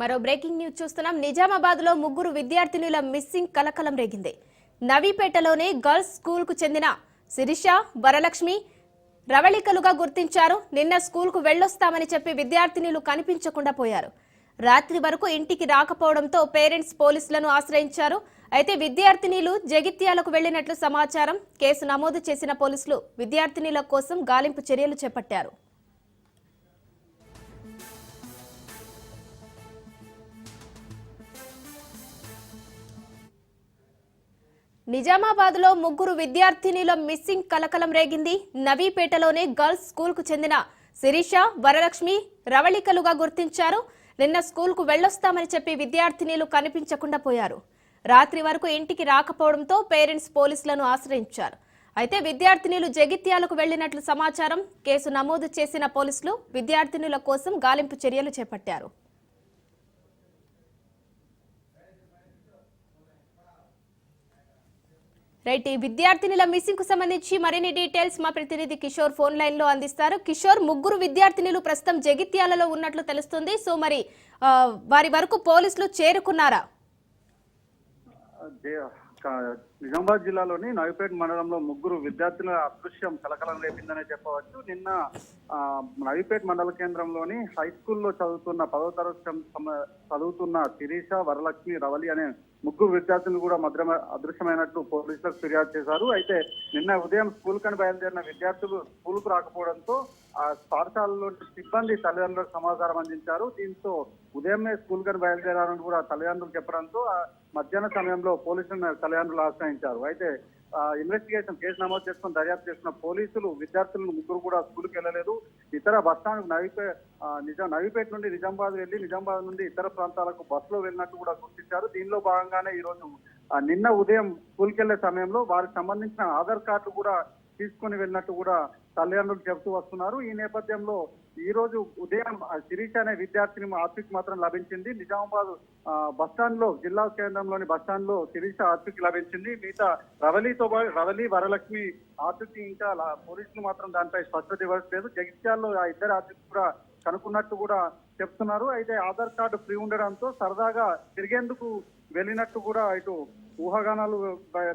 మరో breaking news చూస్తున్నాం. నిజామాబాద్ లో ముగ్గురు విద్యార్థినుల మిస్సింగ్ కలకలం రేగింది. నవీపేటలోని గర్ల్స్ స్కూల్ కు చెందిన శిరీష, వరలక్ష్మి రవళికలుగా గుర్తించారు. నిన్న స్కూల్ కు వెళ్లొస్తామని చెప్పి విద్యార్థినులు కనిపించకుండా పోయారు. రాత్రి వరకు ఇంటికి రాకపోవడంతో పేరెంట్స్ పోలీసులను ఆశ్రయించారు. అయితే విద్యార్థినులు జగిత్యాలకు వెళ్లినట్లు సమాచారం. కేసు నమోదు చేసిన పోలీసులు విద్యార్థినుల కోసం గాలింపు చర్యలు చేపట్టారు. నిజామాబాద్ లో ముగ్గురు విద్యార్థినుల మిస్సింగ్ కలకలం రేగింది. నవీపేటలోని గర్ల్స్ స్కూల్ కు చెందిన శిరీష, వరలక్ష్మి రవళికలుగా గుర్తించారు. నిన్న స్కూల్ కు వెళ్లొస్తామని చెప్పి విద్యార్థినులు కనిపించకుండా పోయారు. రాత్రి వరకు ఇంటికి రాకపోవడంతో పేరెంట్స్ పోలీసులను ఆశ్రయించారు. అయితే విద్యార్థినులు జగిత్యాలకు వెళ్లినట్లు సమాచారం. కేసు నమోదు చేసిన పోలీసులు విద్యార్థినుల కోసం గాలింపు చర్యలు చేపట్టారు. రైట్, ఈ విద్యార్థినుల మిస్సింగ్ కు సంబంధించి మరిన్ని డీటెయిల్స్ మా ప్రతినిధి కిషోర్ ఫోన్ లైన్ లో అందిస్తారు. కిషోర్, ముగ్గురు విద్యార్థినులు ప్రస్తుతం జగిత్యాలలో ఉన్నట్లు తెలుస్తుంది. సో మరి వారి వరకు పోలీసులు చేరుకున్నారా? నిజామాబాద్ జిల్లాలోని నవీపేట మండలంలో ముగ్గురు విద్యార్థుల అదృశ్యం కలకలం రేపిందనే చెప్పవచ్చు. నిన్న నవీపేట మండల కేంద్రంలోని హై స్కూల్లో చదువుతున్న 10వ తరగతి చదువుతున్న శిరీష, వరలక్ష్మి, రవలి అనే ముగ్గురు విద్యార్థులు కూడా అదృశ్యమైనట్లు పోలీసులకు ఫిర్యాదు చేశారు. అయితే నిన్న ఉదయం స్కూల్ కని బయలుదేరిన విద్యార్థులు స్కూల్ కు రాకపోవడంతో ఆ పాఠశాలలో సిబ్బంది తల్లిదండ్రులకు సమాచారం అందించారు. దీంతో ఉదయమే స్కూల్ కని బయలుదేరారని కూడా తల్లిదండ్రులు చెప్పడంతో మధ్యాహ్న సమయంలో పోలీసులను తల్లిదండ్రులు ఆశ్రయించారు. అయితే ఇన్వెస్టిగేషన్ కేసు నమోదు చేసుకుని దర్యాప్తు చేసిన పోలీసులు విద్యార్థులను ముగ్గురు కూడా స్కూల్కి వెళ్ళలేదు. ఇతర బస్టాండ్ నవీపేట నుండి నిజామాబాద్ వెళ్లి నిజామాబాద్ నుండి ఇతర ప్రాంతాలకు బస్సులో వెళ్ళినట్టు కూడా గుర్తించారు. దీనిలో భాగంగానే ఈ రోజు నిన్న ఉదయం స్కూల్కి వెళ్లే సమయంలో వారికి సంబంధించిన ఆధార్ కార్డు కూడా తీసుకుని వెళ్ళినట్టు కూడా తల్లిదండ్రులు చెబుతూ వస్తున్నారు. ఈ నేపథ్యంలో ఈ రోజు ఉదయం శిరీష అనే విద్యార్థిని ఆచూకీ మాత్రం లభించింది. నిజామాబాద్ బస్టాండ్ లో, జిల్లా కేంద్రంలోని బస్టాండ్ లో శిరీష ఆచూకీ లభించింది. మిగతా రవలి, వరలక్ష్మి ఆచూకీ ఇంకా పోలీసులు మాత్రం దానిపై స్పష్టత ఇవ్వట్లేదు. జగిత్యాల్లో ఆ ఇద్దరు ఆచూకీ కూడా కనుక్కున్నట్టు కూడా చెప్తున్నారు. అయితే ఆధార్ కార్డు ఫ్రీ ఉండడంతో సరదాగా తిరిగేందుకు వెళ్ళినట్టు కూడా ఇటు ఊహాగానాలు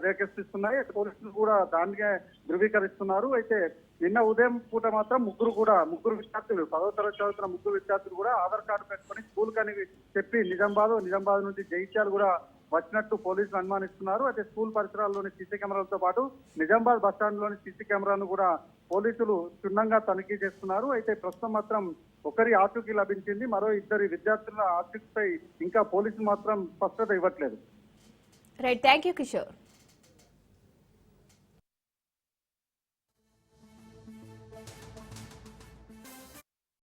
రేకెత్తిస్తున్నాయి. పోలీసులు కూడా దానికే ధృవీకరిస్తున్నారు. అయితే నిన్న ఉదయం పూట మాత్రం ముగ్గురు విద్యార్థులు 10వ తరగతి చదువుతున్న ముగ్గురు విద్యార్థులు కూడా ఆధార్ కార్డు పెట్టుకుని స్కూల్ కని చెప్పి నిజామాబాద్ నుంచి జగిత్యాలు కూడా వచ్చినట్టు పోలీసులు అనుమానిస్తున్నారు. అయితే స్కూల్ పరిసరాల్లోని సీసీ కెమెరాలతో పాటు నిజామాబాద్ బస్టాండ్ లోని సీసీ కెమెరాను కూడా పోలీసులు క్షుణ్ణంగా తనిఖీ చేస్తున్నారు. అయితే ప్రస్తుతం మాత్రం ఒకరి ఆచూకీ లభించింది. మరో ఇద్దరి విద్యార్థుల ఆచూకీపై ఇంకా పోలీసులు మాత్రం స్పష్టత ఇవ్వట్లేదు. Right, thank you Kishore.